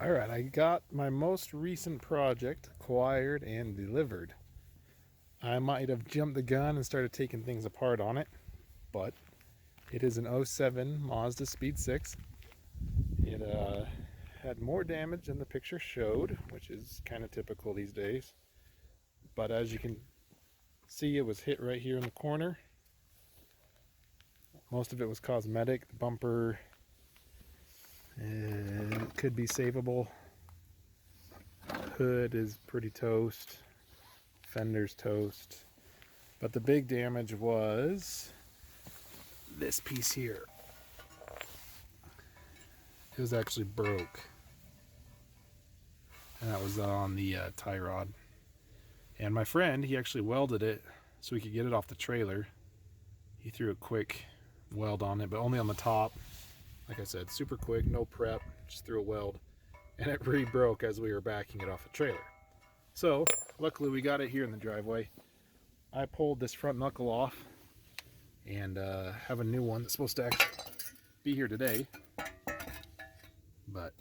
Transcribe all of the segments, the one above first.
Alright, I got my most recent project acquired and delivered. I might have jumped the gun and started taking things apart on it, but it is an '07 MazdaSpeed 6. It had more damage than the picture showed, which is kind of typical these days. But as you can see, it was hit right here in the corner. Most of it was cosmetic. The bumper could be savable. Hood is pretty toast. Fender's toast. But the big damage was this piece here. It was actually broke. And that was on the tie rod. And my friend, he actually welded it so we could get it off the trailer. He threw a quick weld on it, but only on the top. Like I said, super quick, no prep, just threw a weld. And it re-broke as we were backing it off the trailer. So, luckily we got it here in the driveway. I pulled this front knuckle off and have a new one that's supposed to actually be here today. But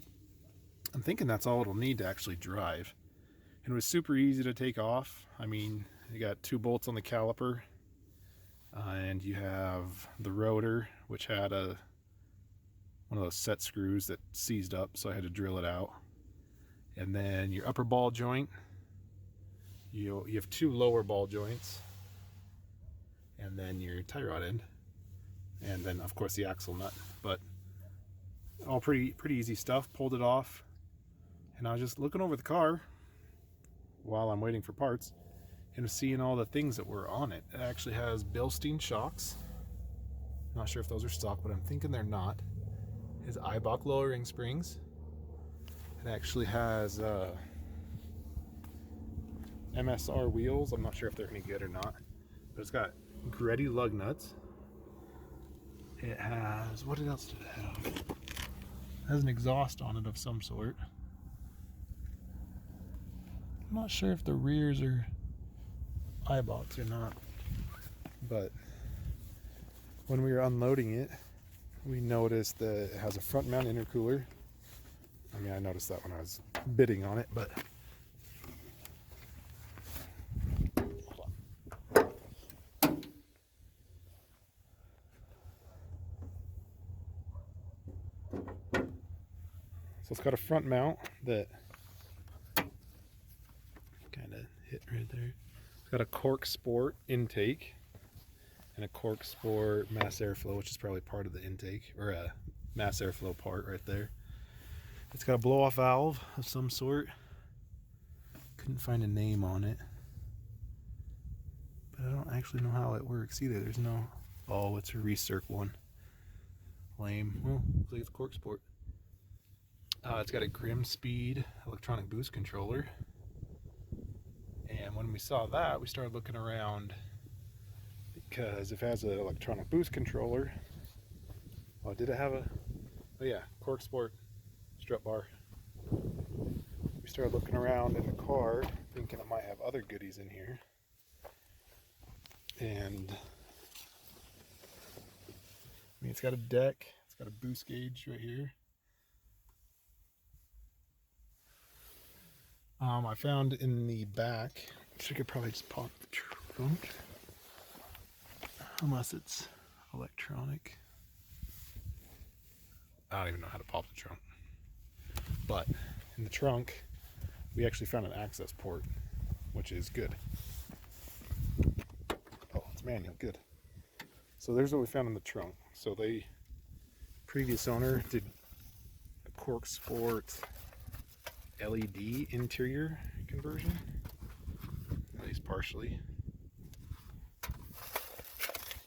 I'm thinking that's all it'll need to actually drive. And it was super easy to take off. I mean, you got 2 bolts on the caliper, and you have the rotor, which had one of those set screws that seized up, so I had to drill it out. And then your upper ball joint, you have 2 lower ball joints, and then your tie rod end, and then of course the axle nut. But all pretty easy stuff. Pulled it off, and I was just looking over the car while I'm waiting for parts and seeing all the things that were on it. It actually has Bilstein shocks. Not sure if those are stock, but I'm thinking they're not. It has Eibach lowering springs. It actually has MSR wheels. I'm not sure if they're any good or not, but it's got Greddy lug nuts. It has, what else did it have? It has an exhaust on it of some sort. I'm not sure if the rears are Eibachs or not, but when we were unloading it, we noticed that it has a front mount intercooler. I mean, I noticed that when I was bidding on it, but hold on. So it's got a front mount that kind of hit right there. It's got a Cork Sport intake and a Cork Sport mass airflow, which is probably part of the intake, or a mass airflow part right there. It's got a blow-off valve of some sort. Couldn't find a name on it, but I don't actually know how it works either. There's no, oh, it's a recirc one. Lame. Well, looks like it's Cork Sport. It's got a Grim Speed electronic boost controller. And when we saw that, we started looking around, because if it has an electronic boost controller, oh, did it have a, oh yeah, Cork Sport strut bar. We started looking around in the car, thinking it might have other goodies in here. And I mean, it's got a deck, it's got a boost gauge right here. I found in the back, which I could probably just pop the trunk, unless it's electronic. I don't even know how to pop the trunk. But in the trunk, we actually found an access port, which is good. Oh, it's manual, good. So there's what we found in the trunk. So the previous owner did a Cork Sport LED interior conversion, at least partially.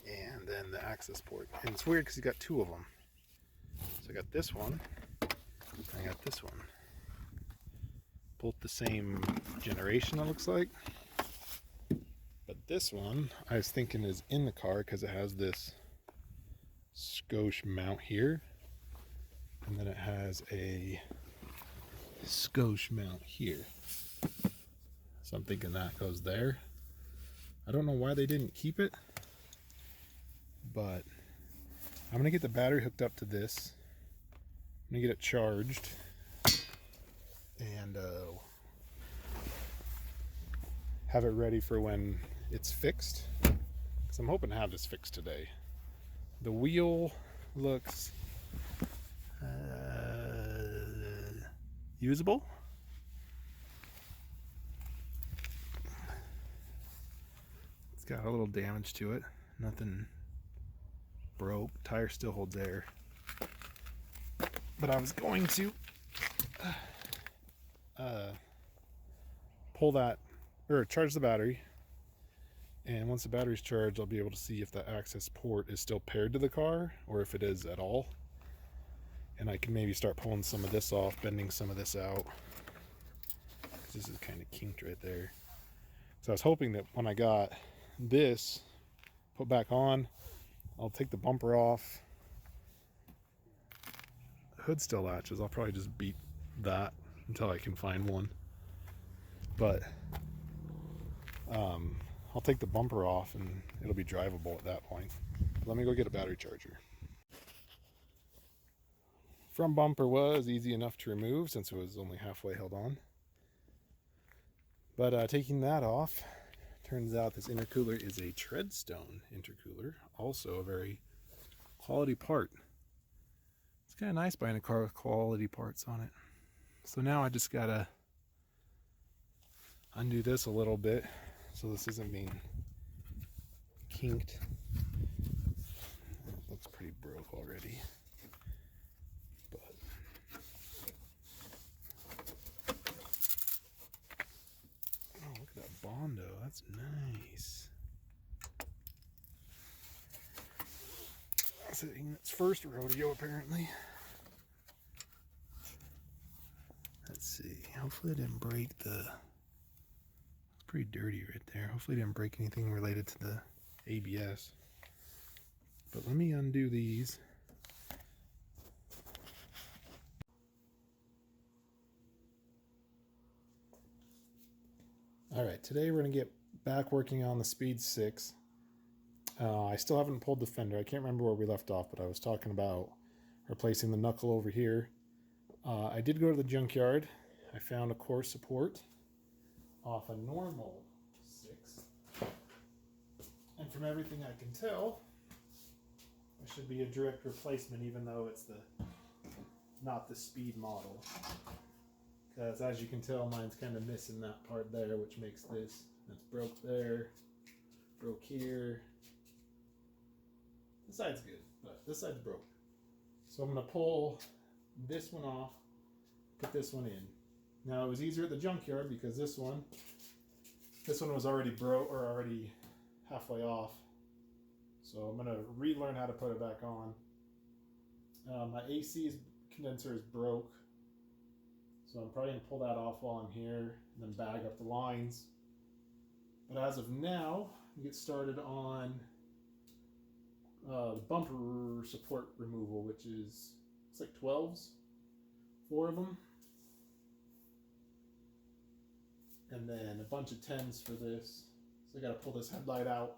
And then the access port. And it's weird because he's got 2 of them. So I got this one, and I got this one. Both the same generation, it looks like. But this one, I was thinking is in the car because it has this skosh mount here. And then it has a skosh mount here. So I'm thinking that goes there. I don't know why they didn't keep it, but I'm gonna get the battery hooked up to this. I'm gonna get it charged, and have it ready for when it's fixed, because I'm hoping to have this fixed today. The wheel looks usable. It's got a little damage to it. Nothing broke. Tire still holds air. But I was going to pull that, or charge the battery. And once the battery's charged, I'll be able to see if the access port is still paired to the car or if it is at all. And I can maybe start pulling some of this off, bending some of this out. This is kind of kinked right there. So I was hoping that when I got this put back on, I'll take the bumper off. The hood still latches. I'll probably just beat that until I can find one. But I'll take the bumper off and it'll be drivable at that point. Let me go get a battery charger. Front bumper was easy enough to remove since it was only halfway held on. But taking that off, turns out this intercooler is a Treadstone intercooler, also a very quality part. It's kind of nice buying a car with quality parts on it. So now I just gotta undo this a little bit so this isn't being kinked. It looks pretty broke already. But oh, look at that Bondo. That's nice. That's it in its first rodeo apparently. Let's see. Hopefully it didn't break the... Pretty dirty right there. Hopefully it didn't break anything related to the ABS. But let me undo these. Alright, today we're going to get back working on the Speed6. I still haven't pulled the fender. I can't remember where we left off, but I was talking about replacing the knuckle over here. I did go to the junkyard. I found a core support off a normal 6, and from everything I can tell, it should be a direct replacement, even though it's not the Speed model. Because as you can tell, mine's kind of missing that part there, which makes this. It's broke there, broke here. This side's good, but this side's broke. So I'm going to pull this one off, put this one in. Now it was easier at the junkyard because this one was already broke or already halfway off. So I'm gonna relearn how to put it back on. My AC condenser is broke, so I'm probably gonna pull that off while I'm here and then bag up the lines. But as of now, we get started on the bumper support removal, which is, it's like 12s, 4 of them. And then a bunch of 10s for this. So I gotta pull this headlight out.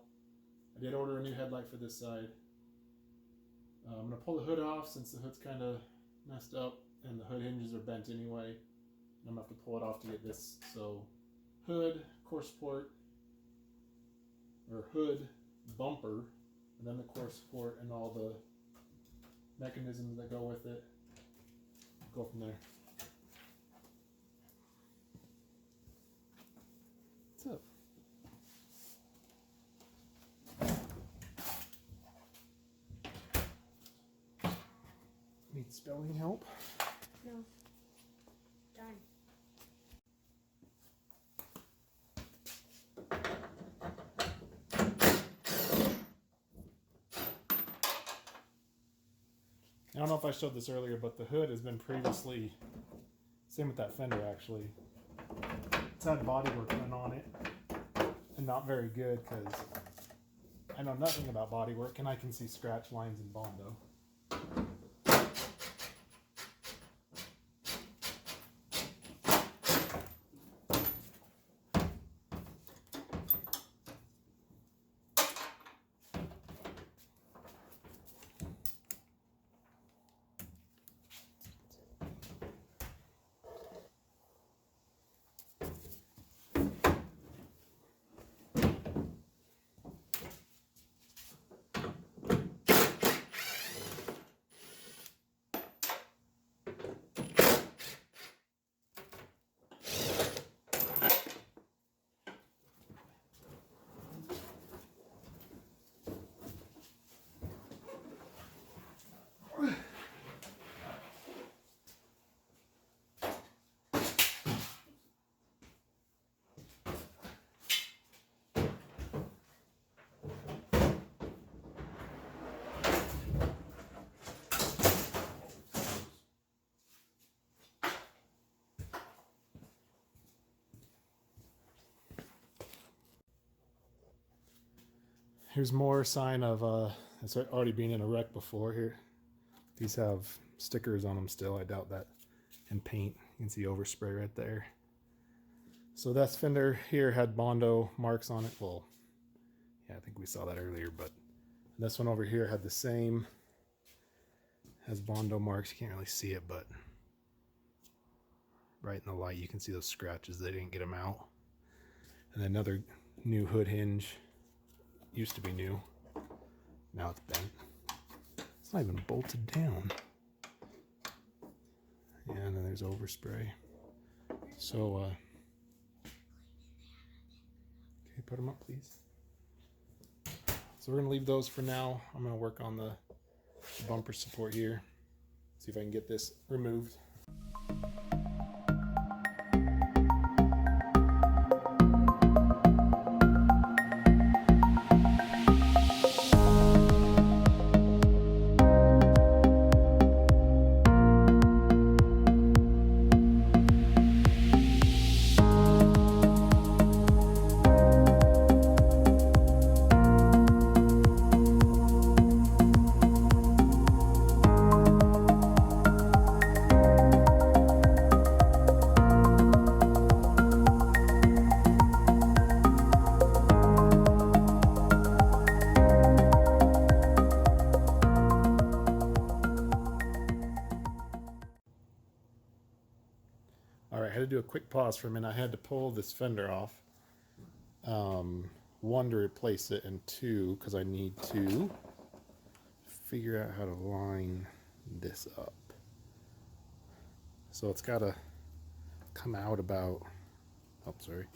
I did order a new headlight for this side. I'm gonna pull the hood off since the hood's kind of messed up and the hood hinges are bent anyway. And I'm gonna have to pull it off to get this. So hood, core support, or hood, bumper, and then the core support and all the mechanisms that go with it. Go from there. What's up? Need spelling help? No. Done. I don't know if I showed this earlier, but the hood has been previously, same with that fender actually, it's had body work done on it, and not very good because I know nothing about body work and I can see scratch lines in Bondo. Here's more sign of it's already been in a wreck before. Here, these have stickers on them still. I doubt that. And paint. You can see overspray right there. So that fender here had Bondo marks on it. Well, yeah, I think we saw that earlier, but this one over here had the same. Has Bondo marks. You can't really see it, but right in the light you can see those scratches. They didn't get them out. And then another new hood hinge. Used to be new. Now it's bent. It's not even bolted down. Yeah, and then there's overspray. So, okay, put them up, please. So we're gonna leave those for now. I'm gonna work on the bumper support here. See if I can get this removed. Alright, I had to do a quick pause for a minute. I had to pull this fender off. One, to replace it, and two, because I need to figure out how to line this up. So it's got to come out about, oh, sorry.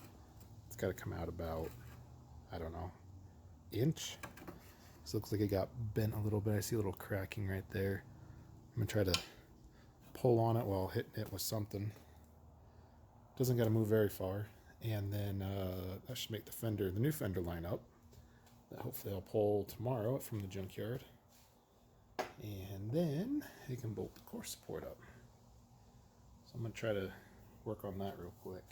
It's got to come out about, I don't know, inch. This looks like it got bent a little bit. I see a little cracking right there. I'm going to try to pull on it while hitting it with something. Doesn't got to move very far, and then that should make the new fender line up. That hopefully I'll pull tomorrow from the junkyard, and then it can bolt the core support up. So I'm gonna try to work on that real quick.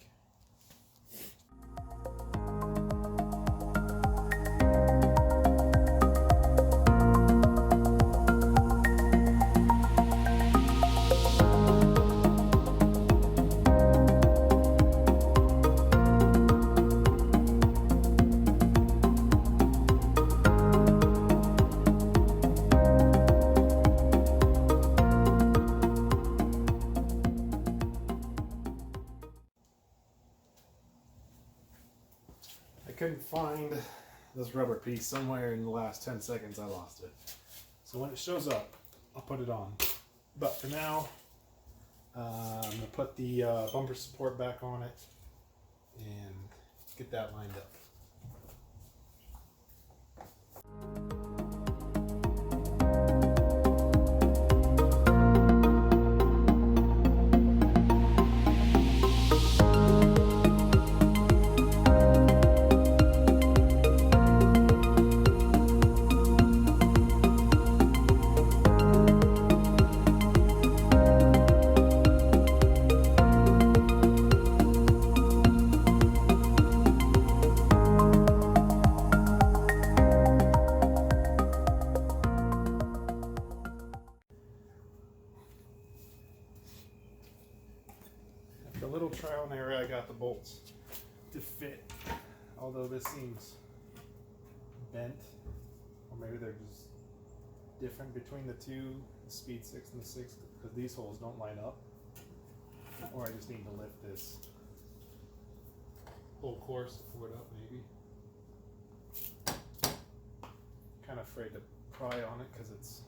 Couldn't find this rubber piece. Somewhere in the last 10 seconds I lost it. So when it shows up, I'll put it on. But for now, I'm going to put the bumper support back on it and get that lined up. A little trial and error, I got the bolts to fit, although this seems bent, or maybe they're just different between the two, the Speed 6 and the 6, because these holes don't line up, or I just need to lift this whole core support up maybe. Kind of afraid to pry on it because it's,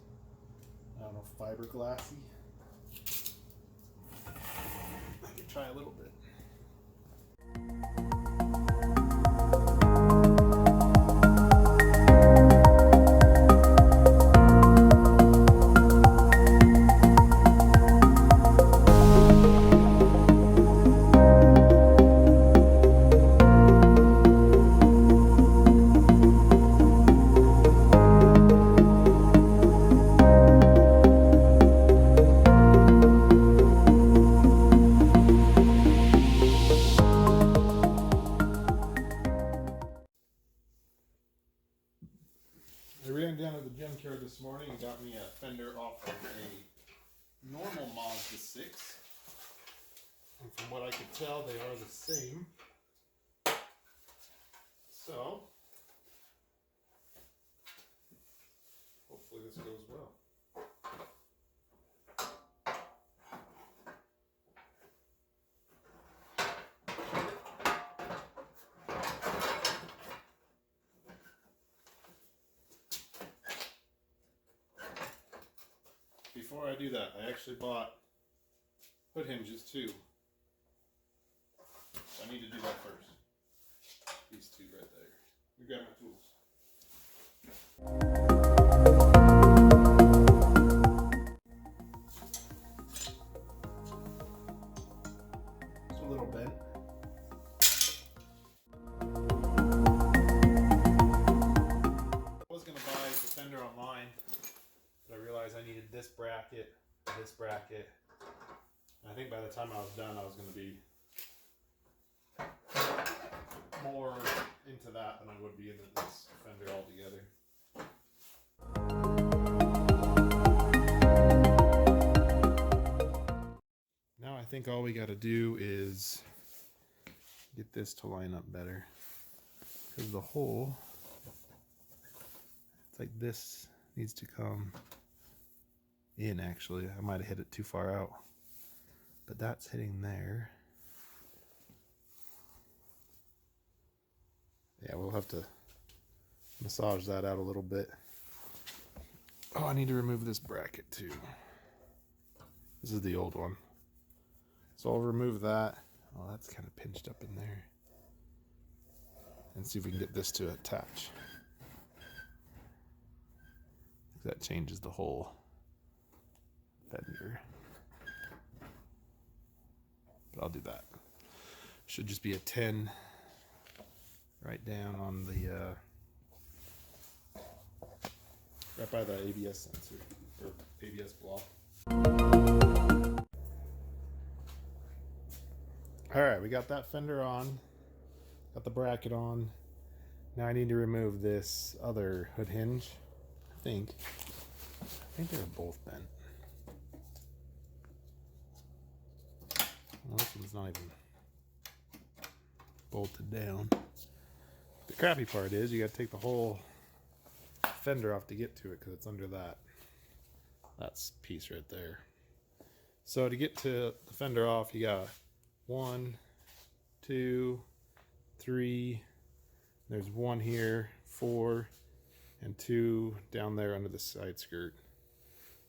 I don't know, fiberglassy. I can try a little bit. MazdaSpeed. And from what I could tell, they are the same. So, hopefully this goes well. Before I do that, I actually bought hood hinges too. So I need to do that first. These two right there. We grab my tools. It's a little bent. I was going to buy the fender online, but I realized I needed this bracket. And I think by the time I was done, I was going to be more into that than I would be into this fender altogether. Now I think all we got to do is get this to line up better, because the hole, it's like this needs to come in. Actually, I might have hit it too far out, but that's hitting there. Yeah, we'll have to massage that out a little bit. Oh, I need to remove this bracket too. This is the old one. So I'll remove that. Oh, that's kind of pinched up in there. And see if we can get this to attach. That changes the whole fender. But I'll do that. Should just be a 10 right down on the right by the ABS sensor or ABS block. Alright, we got that fender on, got the bracket on. Now I need to remove this other hood hinge. I think they're both bent. Well, this one's not even bolted down. The crappy part is you got to take the whole fender off to get to it because it's under that's piece right there. So to get to the fender off, you got 1, 2, 3. There's 1 here, 4, and 2 down there under the side skirt.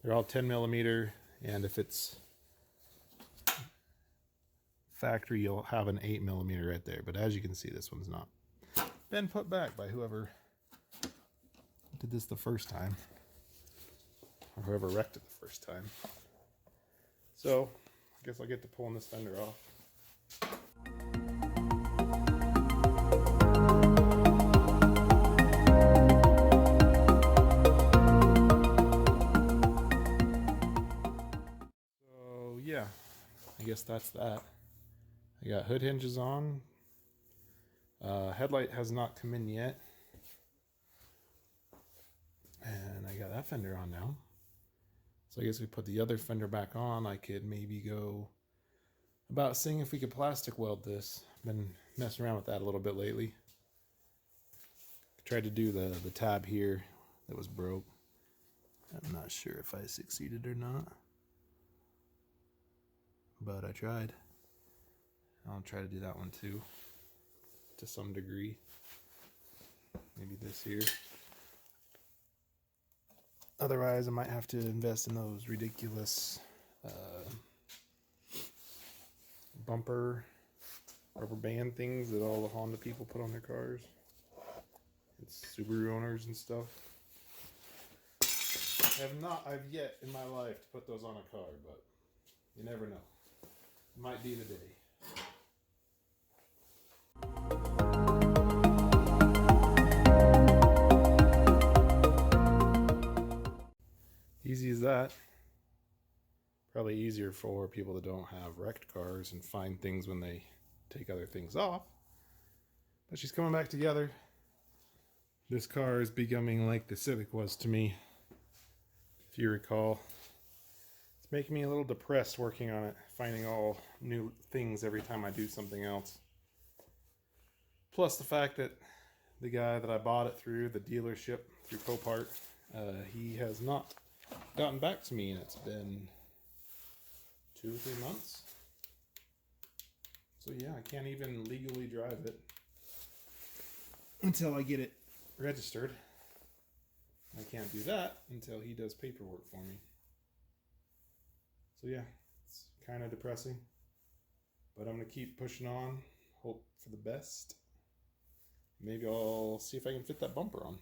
They're all 10 millimeter, and if it's factory, you'll have an 8 millimeter right there. But as you can see, this one's not been put back by whoever did this the first time, or whoever wrecked it the first time. So I guess I'll get to pulling this fender off. So yeah, I guess that's that. I got hood hinges on. Headlight has not come in yet. And I got that fender on now. So I guess we put the other fender back on. I could maybe go about seeing if we could plastic weld this. Been messing around with that a little bit lately. Tried to do the tab here that was broke. I'm not sure if I succeeded or not, but I tried. I'll try to do that one too, to some degree. Maybe this here. Otherwise, I might have to invest in those ridiculous bumper rubber band things that all the Honda people put on their cars. It's Subaru owners and stuff. I've yet in my life to put those on a car, but you never know. It might be the day. Easy as that. Probably easier for people that don't have wrecked cars and find things when they take other things off. But she's coming back together. This car is becoming like the Civic was to me. If you recall, it's It's making me a little depressed working on it, finding all new things every time I do something else. Plus the fact that the guy that I bought it through, the dealership, through Copart, he has not gotten back to me, and it's been 2 or 3 months. So yeah, I can't even legally drive it until I get it registered. I can't do that until he does paperwork for me. So yeah, it's kind of depressing, but I'm gonna keep pushing on, hope for the best. Maybe I'll see if I can fit that bumper on.